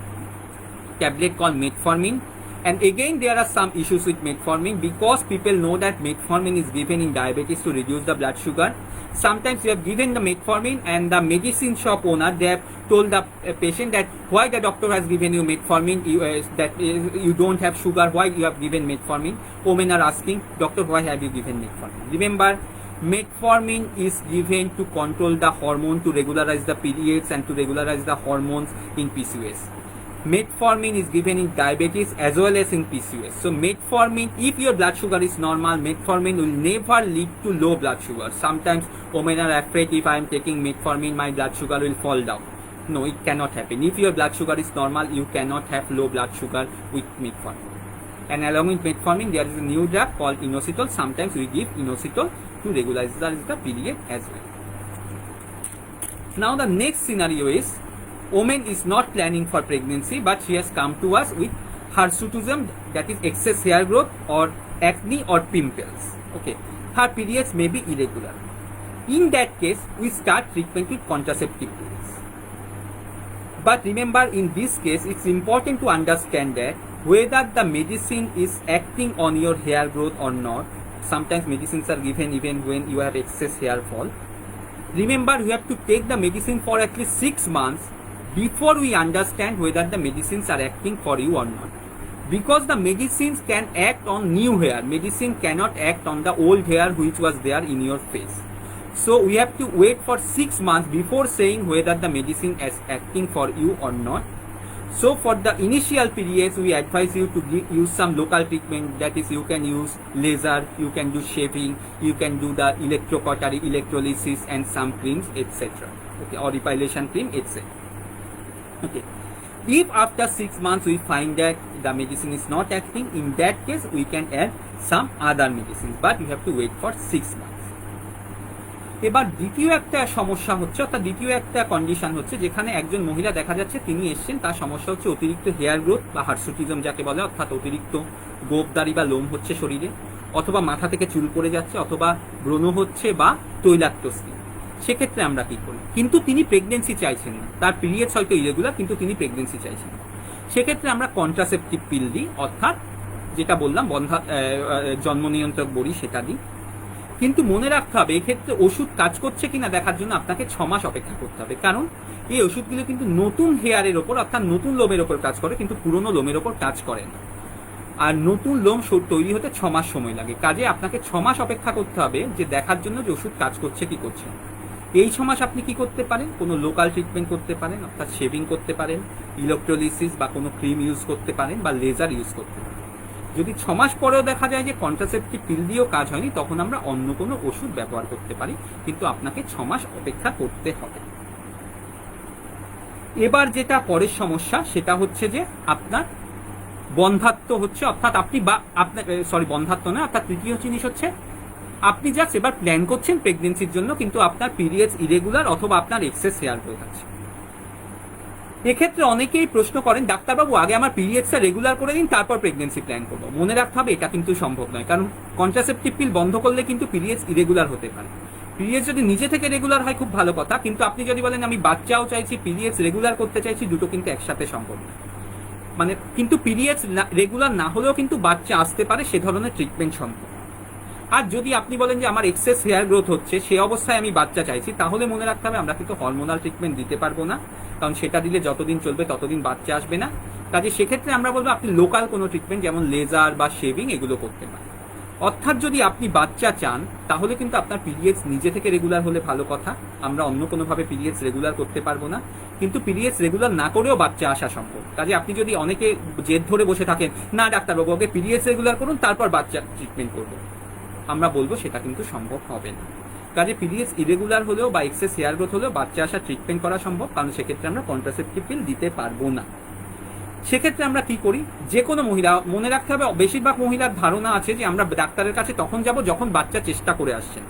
tablet called metformin. And again, there are some issues with metformin, because people know that metformin is given in diabetes to reduce the blood sugar. Sometimes you have given the metformin and the medicine shop owner, they have told the patient that why the doctor has given you metformin, that you don't have sugar, why you have given metformin. Women are asking, doctor, why have you given metformin? Remember, metformin is given to control the hormone, to regularize the periods and to regularize the hormones in PCOS. Metformin is given in diabetes as well as in PCOS. So metformin, if your blood sugar is normal, metformin will never lead to low blood sugar. Sometimes women are afraid, if I am taking metformin, my blood sugar will fall down. No, it cannot happen. If your blood sugar is normal, you cannot have low blood sugar with metformin. And along with metformin, there is a new drug called inositol. Sometimes we give inositol to regularize the period as well. Now the next scenario is, woman is not planning for pregnancy, but she has come to us with hirsutism, that is excess hair growth or acne or pimples. Okay, her periods may be irregular. In that case, we start treatment with contraceptive pills. But remember, in this case, it's important to understand that whether the medicine is acting on your hair growth or not. Sometimes medicines are given even when you have excess hair fall. Remember, you have to take the medicine for at least 6 months before we understand whether the medicines are acting for you or not. Because the medicines can act on new hair, medicine cannot act on the old hair which was there in your face. So we have to wait for 6 months before saying whether the medicine is acting for you or not. So for the initial periods, we advise you to use some local treatment, that is you can use laser, you can do shaving, you can do the electrocautery, electrolysis and some creams, etc. Okay, or epilation cream, etc. Okay. If after 6 months we find that the medicine is not acting, in that case we can add some other medicines, but you have to wait for 6 months. এবার দ্বিতীয় একটা সমস্যা হচ্ছে, অর্থাৎ দ্বিতীয় একটা condition হচ্ছে, যেখানে একজন মহিলা দেখা যাচ্ছে তিনি এসছেন, তার সমস্যা হচ্ছে অতিরিক্ত হেয়ার গ্রোথ বা হার্সুটিজম যাকে বলে, অর্থাৎ অতিরিক্ত গোঁফদাড়ি বা লোম হচ্ছে শরীরে, অথবা মাথা থেকে চুল পড়ে যাচ্ছে, অথবা ব্রণ হচ্ছে বা তৈলাক্ত স্কিন। সেক্ষেত্রে আমরা কি করি? কিন্তু তিনি প্রেগনেন্সি চাইছেন না, তার পিরিয়ডস হয়তো ইরেগুলার, কিন্তু তিনি প্রেগনেন্সি চাইছেন না। সেক্ষেত্রে আমরা কন্ট্রাসেপটিভ পিল দিই, অর্থাৎ যেটা বললাম জন্ম নিয়ন্ত্রক বড়ি, সেটা দিই। কিন্তু মনে রাখতে হবে এক্ষেত্রে ওষুধ কাজ করছে কিনা দেখার জন্য আপনাকে 6 মাস অপেক্ষা করতে হবে, কারণ এই ওষুধগুলো কিন্তু নতুন হেয়ারের ওপর অর্থাৎ নতুন লোমের ওপর কাজ করে, কিন্তু পুরনো লোমের ওপর কাজ করে না। আর নতুন লোম তৈরি হতে 6 মাস সময় লাগে, কাজে আপনাকে 6 মাস অপেক্ষা করতে হবে যে দেখার জন্য যে ওষুধ কাজ করছে কি করছে না। এই 6 মাস আপনি কি করতে পারেন, কোনো লোকাল ট্রিটমেন্ট করতে পারেন, অর্থাৎ শেভিং করতে পারেন, ইলেকট্রোলিসিস বা কোনো ক্রিম ইউজ করতে পারেন বা লেজার ইউজ করতে পারেন। যদি 6 মাস পরেও দেখা যায় যে কন্ট্রাসেপটিভ পিল দিয়েও কাজ হয়নি, তখন আমরা অন্য কোনো ওষুধ ব্যবহার করতে পারি, কিন্তু আপনাকে 6 মাস অপেক্ষা করতে হবে। এবার যেটা পরের সমস্যা সেটা হচ্ছে যে আপনার বন্ধাত্ব হচ্ছে, অর্থাৎ আপনি বা আপনার বন্ধাত্ব না, অর্থাৎ তৃতীয় জিনিস হচ্ছে আপনি জাস্ট এবার প্ল্যান করছেন প্রেগনেন্সির জন্য, কিন্তু আপনার পিরিয়ডস ইরেগুলার অথবা আপনার এক্সেস হেয়ার গ্রোথ আছে। এক্ষেত্রে অনেকেই প্রশ্ন করেন, ডাক্তারবাবু আগে আমার পিরিয়ডসটা রেগুলার করে দিন, তারপর প্রেগনেন্সি প্ল্যান করবো। মনে রাখতে হবে এটা কিন্তু সম্ভব নয়, কারণ কন্ট্রাসেপটিভ পিল বন্ধ করলে কিন্তু পিরিয়ডস ইরেগুলার হতে পারে। পিরিয়ডস যদি নিজে থেকে রেগুলার হয় খুব ভালো কথা, কিন্তু আপনি যদি বলেন আমি বাচ্চাও চাইছি পিরিয়ডস রেগুলার করতে চাইছি, দুটো কিন্তু একসাথে সম্ভব না। মানে কিন্তু পিরিয়ডস রেগুলার না হলেও কিন্তু বাচ্চা আসতে পারে, সে ধরনের ট্রিটমেন্ট সম্ভব। আর যদি আপনি বলেন যে আমার এক্সেস হেয়ার গ্রোথ হচ্ছে, সে অবস্থায় আমি বাচ্চা চাইছি, তাহলে মনে রাখতে হবে আমরা কিন্তু হরমোনাল ট্রিটমেন্ট দিতে পারবো না, কারণ সেটা দিলে যতদিন চলবে ততদিন বাচ্চা আসবে না। কাজে সেক্ষেত্রে আমরা বলবো আপনি লোকাল কোনো ট্রিটমেন্ট যেমন লেজার বা শেভিং এগুলো করতে পারেন। অর্থাৎ যদি আপনি বাচ্চা চান তাহলে কিন্তু আপনার পিরিয়ডস নিজে থেকে রেগুলার হলে ভালো কথা, আমরা অন্য কোনোভাবে পিরিয়ডস রেগুলার করতে পারবো না, কিন্তু পিরিয়ডস রেগুলার না করেও বাচ্চা আসা সম্ভব। কাজে আপনি যদি অনেকে জেদ ধরে বসে থাকেন, না ডাক্তারবাবু আগে পিরিয়ডস রেগুলার করুন তারপর বাচ্চা ট্রিটমেন্ট করবো, আমরা বলবো সেটা কিন্তু সম্ভব হবে না। কাজে পিরিয়ডস ইরেগুলার হলেও বা এক্সেস হেয়ার গ্রোথ হলেও বাচ্চা আসা ট্রিটমেন্ট করা সম্ভব, কারণ সেক্ষেত্রে আমরা কন্ট্রাসেপটিভ পিল দিতে পারবো না। সেক্ষেত্রে আমরা কি করি, যে কোনো মহিলা, মনে রাখতে হবে বেশিরভাগ মহিলার ধারণা আছে যে আমরা ডাক্তারের কাছে তখন যাব যখন বাচ্চা চেষ্টা করে আসছেন,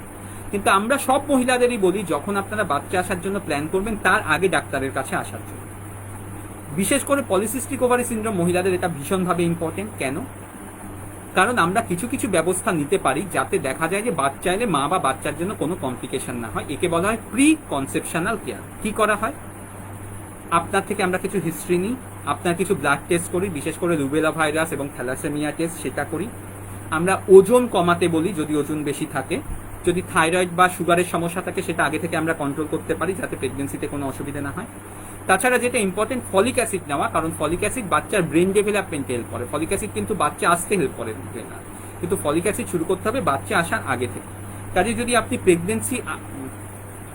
কিন্তু আমরা সব মহিলাদেরই বলি যখন আপনারা বাচ্চা আসার জন্য প্ল্যান করবেন তার আগে ডাক্তারের কাছে আসার জন্য। বিশেষ করে পলিসিস্টিক ওভারি সিনড্রোম মহিলাদের এটা ভীষণভাবে ইম্পর্টেন্ট। কেন? কারণ আমরা কিছু কিছু ব্যবস্থা নিতে পারি যাতে দেখা যায় যে বাচ্চা এলে মা বা বাচ্চার জন্য কোনো কমপ্লিকেশন না হয়, একে বলা হয় প্রি কনসেপশনাল কেয়ার। কি করা হয়, আপনার থেকে আমরা কিছু হিস্ট্রি নিই, আপনার কিছু ব্লাড টেস্ট করি, বিশেষ করে রুবেলা ভাইরাস এবং থ্যালাসেমিয়া টেস্ট সেটা করি, আমরা ওজন কমাতে বলি যদি ওজন বেশি থাকে, যদি থাইরয়েড বা সুগারের সমস্যা থাকে সেটা আগে থেকে আমরা কন্ট্রোল করতে পারি যাতে প্রেগনেন্সিতে কোনো অসুবিধা না হয়। তাছাড়া যেটা ইম্পর্টেন্ট ফলিক অ্যাসিড নেওয়া, কারণ ফলিক অ্যাসিড বাচ্চার ব্রেন ডেভেলপমেন্টে হেল্প করে। ফলিক অ্যাসিড কিন্তু বাচ্চা আসতে হেল্প করে না, কিন্তু ফলিক অ্যাসিড শুরু করতে হবে বাচ্চা আসার আগে থেকে। কাজে যদি আপনি প্রেগনেন্সি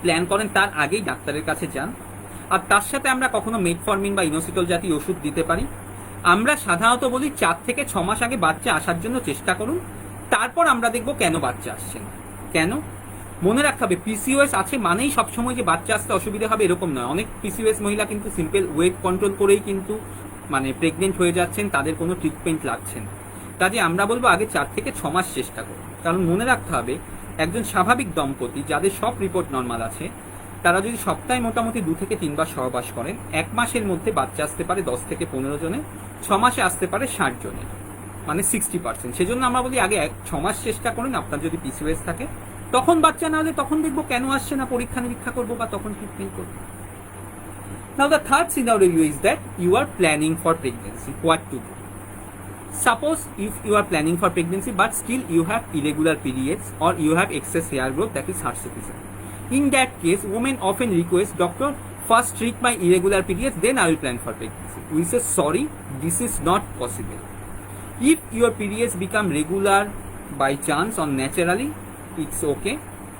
প্ল্যান করেন তার আগেই ডাক্তারের কাছে যান। আর তার সাথে আমরা কখনো মেটফর্মিন বা ইনোসিটল জাতীয় ওষুধ দিতে পারি। আমরা সাধারণত বলি 4 থেকে 6 মাস আগে বাচ্চা আসার জন্য চেষ্টা করুন, তারপর আমরা দেখব কেন বাচ্চা আসছে না। কেন? মনে রাখতে হবে পিসিওএস আছে মানেই সবসময় যে বাচ্চা আসতে অসুবিধা হবে এরকম নয়। অনেক পিসিওএস মহিলা কিন্তু সিম্পল ওয়েট কন্ট্রোল করেই কিন্তু মানে প্রেগনেন্ট হয়ে যাচ্ছেন, তাদের কোনো ট্রিটমেন্ট লাগছে না। কাজে আমরা বলবো আগে 4 থেকে 6 মাস চেষ্টা করুন। কারণ মনে রাখতে হবে একজন স্বাভাবিক দম্পতি যাদের সব রিপোর্ট নর্মাল আছে, তারা যদি সপ্তাহে মোটামুটি 2 থেকে 3 বার সহবাস করেন, 1 মাসের মধ্যে বাচ্চা আসতে পারে 10 থেকে 15 জনে, 6 মাসে আসতে পারে 60 জনের, মানে 60%। সেজন্য আমরা বলি আগে 6 মাস চেষ্টা করুন। আপনার যদি পিসিওএস থাকে তখন বাচ্চা না হলে তখন দেখবো কেন আসছে না, পরীক্ষা নিরীক্ষা করবো বা তখন ট্রিটমেন্ট করবো। Now the third scenario is that you are planning for pregnancy. What to do? Suppose if you are planning for pregnancy but still you have irregular periods or you have excess hair growth, that is hirsutism. In that case, women often request, doctor, first treat my irregular periods, then I will plan for pregnancy. We say sorry, this is not possible. If your periods become regular by chance or naturally, it's okay,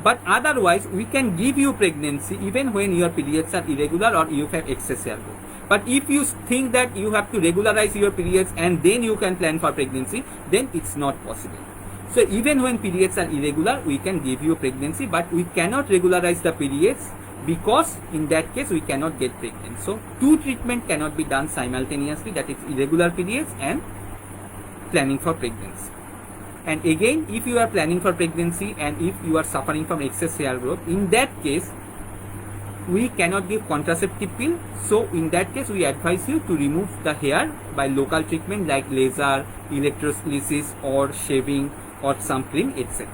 but otherwise we can give you pregnancy even when your periods are irregular or you have excess hair growth. But if you think that you have to regularize your periods and then you can plan for pregnancy, then it's not possible. So even when periods are irregular, we can give you pregnancy, but we cannot regularize the periods because in that case we cannot get pregnant. So two treatment cannot be done simultaneously, that is irregular periods and planning for pregnancy. And again, if you are planning for pregnancy and if you are suffering from excess hair growth, in that case we cannot give contraceptive pill. So in that case we advise you to remove the hair by local treatment like laser, electrolysis or shaving or some cream, etc.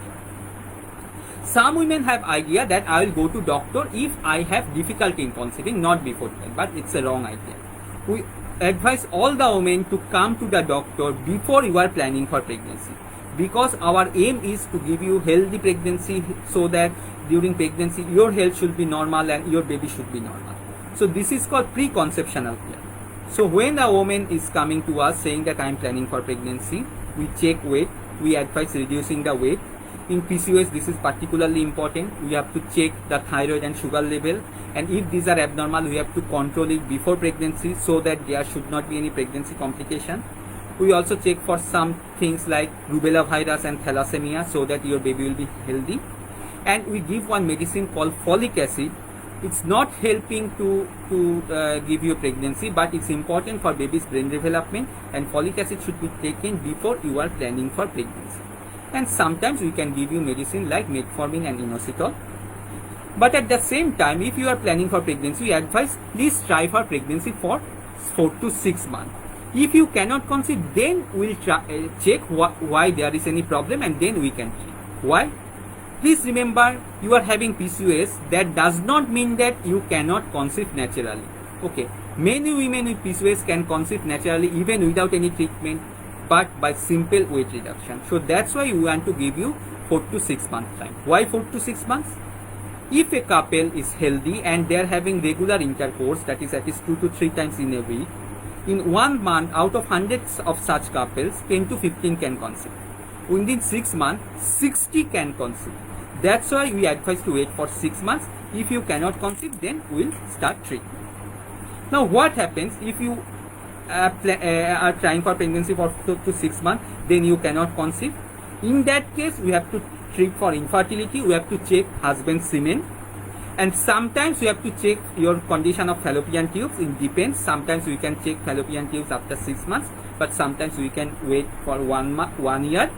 Some women have idea that I will go to doctor if I have difficulty in conceiving, not before that, but it's a wrong idea. We advise all the women to come to the doctor before you are planning for pregnancy. because our aim is to give you healthy pregnancy so that during pregnancy your health should be normal and your baby should be normal. So this is called preconceptional care. So when a woman is coming to us saying that I am planning for pregnancy, we check weight, we advise reducing the weight. In PCOS, this is particularly important. We have to check the thyroid and sugar level, and if these are abnormal, we have to control it before pregnancy so that there should not be any pregnancy complication. We also check for some things like rubella virus and thalassemia so that your baby will be healthy. And we give one medicine called folic acid. It's not helping to give you pregnancy, but it's important for baby's brain development, and folic acid should be taken before you are planning for pregnancy. And sometimes we can give you medicine like metformin and inositol. But at the same time, if you are planning for pregnancy, we advise please try for pregnancy for 4 to 6 months. If you cannot conceive, then we'll check why there is any problem, and then we can treat. Why? Please remember, you are having PCOS. That does not mean that you cannot conceive naturally. Okay, many women with PCOS can conceive naturally even without any treatment, but by simple weight reduction. So that's why we want to give you 4 to 6 months time. Why 4 to 6 months? If a couple is healthy and they are having regular intercourse, that is at least 2 to 3 times in a week, in 1 month out of hundreds of such couples, 10 to 15 can conceive. Within 6 months, 60 can conceive. That's why we advise to wait for 6 months. If you cannot conceive, then we'll start treatment. Now what happens if you are trying for pregnancy for 4 to 6 months, then you cannot conceive? In that case, we have to treat for infertility. We have to check husband's semen, and sometimes we have to check your condition of fallopian tubes. It depends. Sometimes we can check fallopian tubes after 6 months, but sometimes we can wait for 1 year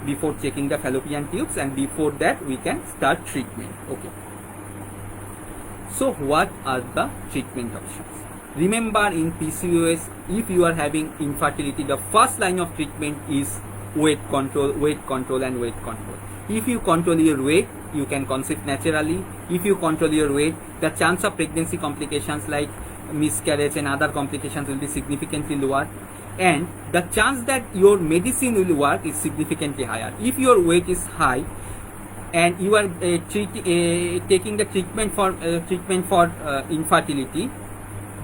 before checking the fallopian tubes, and before that we can start treatment. Okay. So what are the treatment options? Remember, in PCOS, if you are having infertility, the first line of treatment is weight control, and weight control. If you control your weight, you can conceive naturally. If you control your weight, the chance of pregnancy complications like miscarriage and other complications will be significantly lower, and the chance that your medicine will work is significantly higher. If your weight is high and you are taking the treatment for infertility,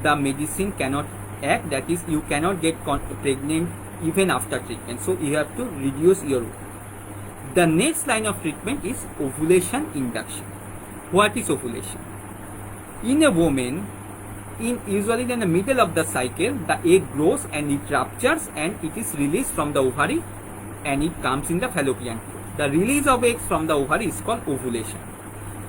the medicine cannot act. That is, you cannot get pregnant even after treatment. So you have to reduce your weight. The next line of treatment is ovulation induction. What is ovulation? In a woman, usually in the middle of the cycle, the egg grows and it ruptures and it is released from the ovary and it comes in the fallopian tube. The release of eggs from the ovary is called ovulation.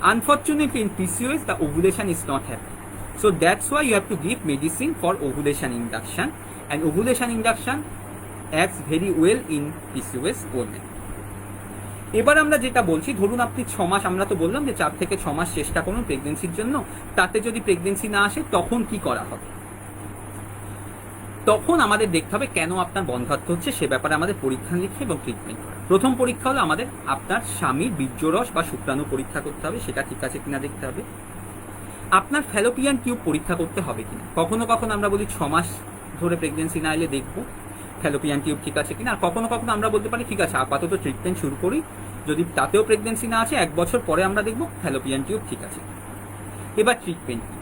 Unfortunately, in PCOS, the ovulation is not happening. So that's why you have to give medicine for ovulation induction, and ovulation induction acts very well in PCOS women. এবার আমরা যেটা বলছি, ধরুন আপনি 6 মাস, আমরা তো বললাম যে 4 থেকে 6 মাস চেষ্টা করুন প্রেগনেন্সির জন্য, তাতে যদি প্রেগনেন্সি না আসে তখন কি করা হবে? তখন আমাদের দেখতে হবে কেন আপনার বন্ধ্যাত্ব হচ্ছে, সে ব্যাপারে আমাদের পরীক্ষা নিরীক্ষা এবং ট্রিটমেন্ট করা। প্রথম পরীক্ষা হলো আমাদের আপনার স্বামীর বীর্যরস বা শুক্রাণু পরীক্ষা করতে হবে, সেটা ঠিক আছে কিনা দেখতে হবে। আপনার ফ্যালোপিয়ান টিউব পরীক্ষা করতে হবে কিনা। কখনো কখনো আমরা বলি 6 মাস ধরে প্রেগনেন্সি না এলে দেখবো ফ্যালোপিয়ান টিউব ঠিক আছে কিনা, আর কখনো কখনো আমরা বলতে পারি ঠিক আছে আপাতত ট্রিটমেন্ট শুরু করি, যদি তাতেও প্রেগনেন্সি না আসে 1 বছর পরে আমরা দেখবো ফ্যালোপিয়ান টিউব ঠিক আছে। এবার ট্রিটমেন্ট কি?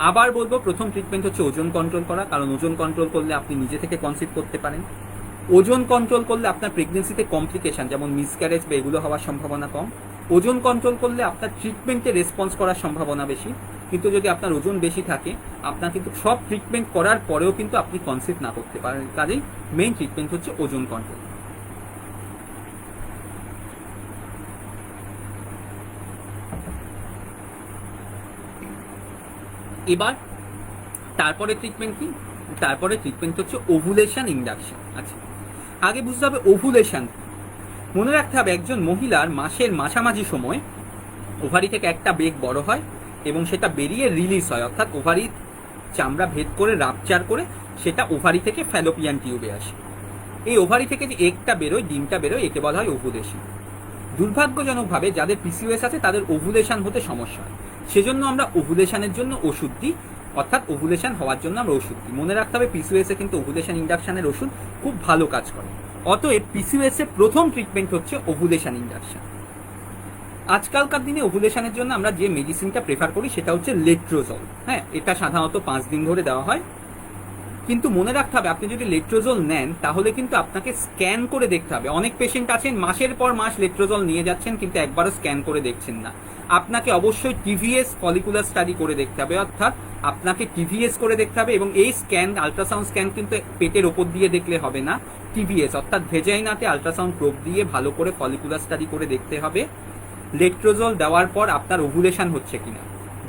আবার বলবো, প্রথম ট্রিটমেন্ট হচ্ছে ওজন কন্ট্রোল করা, কারণ ওজন কন্ট্রোল করলে আপনি নিজে থেকে কনসিভ করতে পারেন। ওজন কন্ট্রোল করলে আপনার প্রেগনেন্সিতে কমপ্লিকেশন যেমন মিসক্যারেজ বা এগুলো হওয়ার সম্ভাবনা কম। ওজন কন্ট্রোল করলে আপনার ট্রিটমেন্টে রেসপন্স করার সম্ভাবনা বেশি। কিন্তু যদি আপনার ওজন বেশি থাকে, আপনার কিন্তু সব ট্রিটমেন্ট করার পরেও কিন্তু আপনি কনসিভ না করতে পারেন। কাজেই মেইন ট্রিটমেন্ট হচ্ছে ওজন কন্ট্রোল। এবার তারপরে ট্রিটমেন্ট কি? তারপরে ট্রিটমেন্ট হচ্ছে ওভুলেশন ইন্ডাকশন। আচ্ছা, আগে বুঝতে হবে ওভুলেশন। মনে রাখতে হবে, একজন মহিলার মাসের মাঝামাঝি সময় ওভারি থেকে একটা বেগ বড় হয় এবং সেটা বেরিয়ে রিলিজ হয়, অর্থাৎ ওভারির চামড়া ভেদ করে রাপচার করে সেটা ওভারি থেকে ফ্যালোপিয়ান টিউবে আসে। এই ওভারি থেকে যে এগটা বেরোয়, ডিমটা বেরোয়, একে বলা হয় ওভুলেশন। দুর্ভাগ্যজনকভাবে যাদের পিসিওএস আছে তাদের ওভুলেশন হতে সমস্যা হয়, সেজন্য আমরা ওভুলেশনের জন্য ওষুধ দিই, অর্থাৎ ওভুলেশন হওয়ার জন্য আমরা ওষুধ দিই। মনে রাখতে হবে পিসিওএস এ কিন্তু ওভুলেশন ইন্ডাকশনের ওষুধ খুব ভালো কাজ করে। অতএব পিসিওএস এর প্রথম ট্রিটমেন্ট হচ্ছে ওভুলেশন ইনজেকশন। আজকালকার দিনে ওভুলেশনের জন্য আমরা যে মেডিসিনটা প্রেফার করি সেটা হচ্ছে লেট্রোজল। হ্যাঁ, এটা সাধারণত 5 দিন ধরে দেওয়া হয়। কিন্তু মনে রাখতে হবে, আপনি যদি লেট্রোজল নেন তাহলে কিন্তু আপনাকে স্ক্যান করে দেখতে হবে। অনেক পেশেন্ট আছেন মাসের পর মাস লেট্রোজল নিয়ে যাচ্ছেন কিন্তু একবারও স্ক্যান করে দেখছেন না। আপনাকে অবশ্যই টিভিএস ফলিকুলার স্টাডি করে দেখতে হবে, অর্থাৎ আপনাকে টিভিএস করে দেখতে হবে। এবং এই স্ক্যান, আল্ট্রাসাউন্ড স্ক্যান কিন্তু পেটের ওপর দিয়ে দেখলে হবে না, টিভিএস অর্থাৎ ভেজাইনাতে আল্ট্রাসাউন্ড প্রোব দিয়ে ভালো করে ফলিকুলার স্টাডি করে দেখতে হবে লেট্রোজল দেওয়ার পর আপনার ওভুলেশন হচ্ছে কিনা।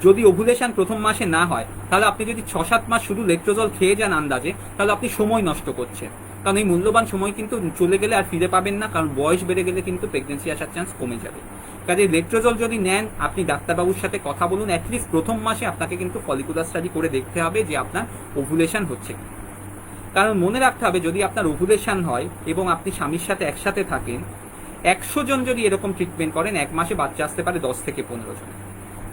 যদি ওভুলেশন প্রথম মাসে না হয় তাহলে আপনি যদি 6-7 মাস শুধু লেট্রোজল খেয়ে যান আন্দাজে, তাহলে আপনি সময় নষ্ট করছেন। কারণ এই মূল্যবান সময় কিন্তু চলে গেলে আর ফিরে পাবেন না, কারণ বয়স বেড়ে গেলে কিন্তু প্রেগনেন্সি আসার চান্স কমে যাবে। কাজে লেট্রোজল যদি নেন, আপনি ডাক্তারবাবুর সাথে কথা বলুন। অ্যাটলিস্ট প্রথম মাসে আপনাকে কিন্তু ফলিকুলার স্টাডি করে দেখতে হবে যে আপনার ওভুলেশন হচ্ছে কি। কারণ মনে রাখতে হবে, যদি আপনার ওভুলেশন হয় এবং আপনি স্বামীর সাথে একসাথে থাকেন, 100 জন যদি এরকম ট্রিটমেন্ট করেন, 1 মাসে বাচ্চা আসতে পারে 10 থেকে 15 জন।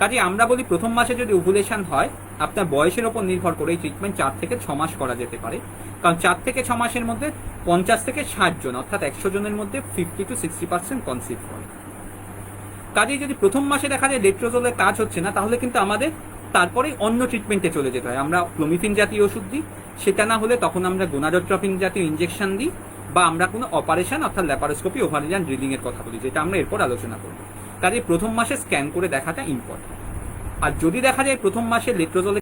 কাজে আমরা বলি প্রথম মাসে যদি ওভুলেশন হয়, আপনার বয়সের ওপর নির্ভর করে এই ট্রিটমেন্ট 4 থেকে 6 মাস করা যেতে পারে। কারণ 4 থেকে 6 মাসের মধ্যে 50 থেকে 60 জন, অর্থাৎ 100 জনের মধ্যে 50 to 60% কনসিভ করে। কাজেই যদি প্রথম মাসে দেখা যায় লেট্রোজলের কাজ হচ্ছে না, তাহলে কিন্তু আমাদের তারপরে অন্য ট্রিটমেন্টে চলে যেতে হয়। আমরা ক্লোমিফিন জাতীয় ওষুধ দিই, সেটা না হলে তখন আমরা গোনাডোট্রপিন জাতীয় ইনজেকশন দিই, বা আমরা কোনো অপারেশন অর্থাৎ ল্যাপারোস্কোপি, ওভারিয়ান ড্রিলিং এর কথা বলি, যেটা আমরা এরপর আলোচনা করব। কাজে প্রথম মাসে স্ক্যান করে দেখাটা ইম্পর্টেন্ট। আর যদি দেখা যায় প্রথম মাসে লেট্রোজলের